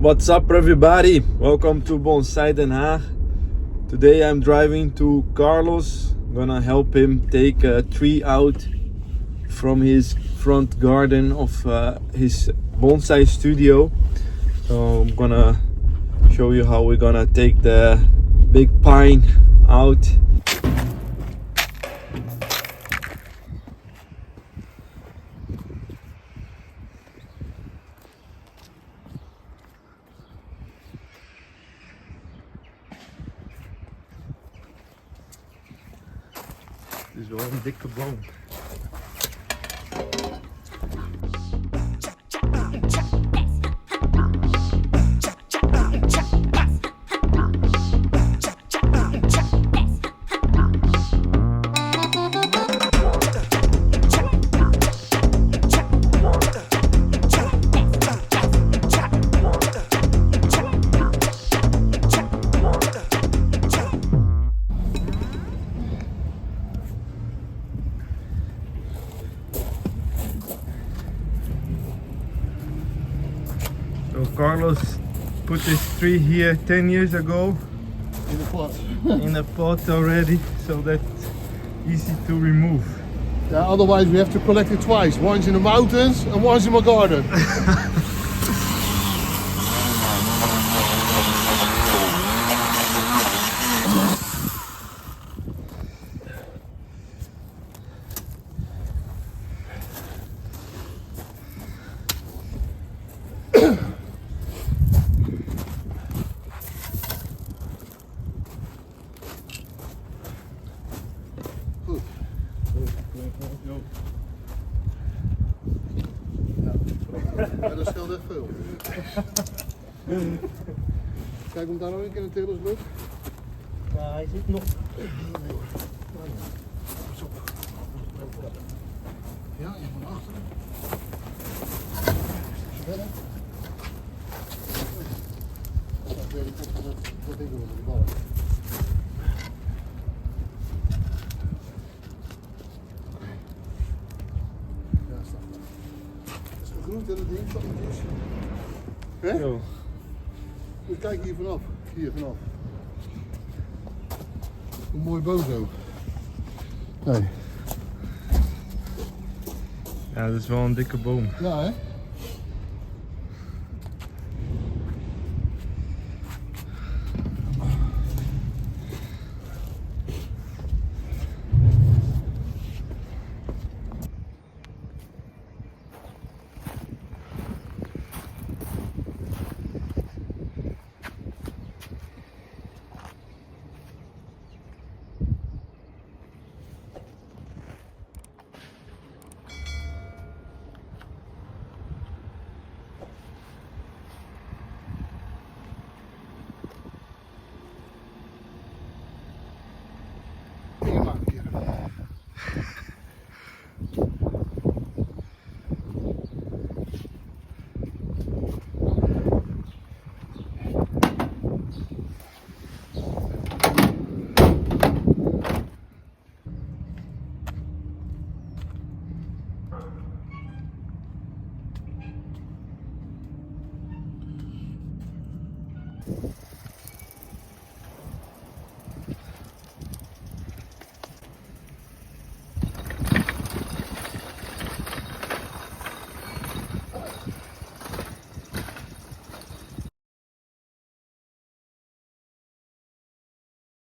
What's up everybody? Welcome to Bonsai Den Haag. Today I'm driving to Carlos. I'm gonna help him take a tree out from his front garden of his bonsai studio. So I'm gonna show you how we're gonna take the big pine out. Het is wel een dikke boom. So Carlos put this tree here 10 years ago In the pot. in a pot already, so that's easy to remove. Yeah, otherwise we have to collect it twice. Once in the mountains and once in my garden. Ja, dat scheelt echt veel. Kijk hem daar nog een keer in de tegels lukt. Ja, hij zit nog. Ja, je van achteren. Verder. Dat ding onder de ballen. Ja, staat. Het is gegroeid en het ding, platjes. Hè? Zo. Moet kijken hier vanaf. Hier vanaf. Een mooi boom zo. Nee. Ja, dat is wel een dikke boom. Ja, hè? Thank you.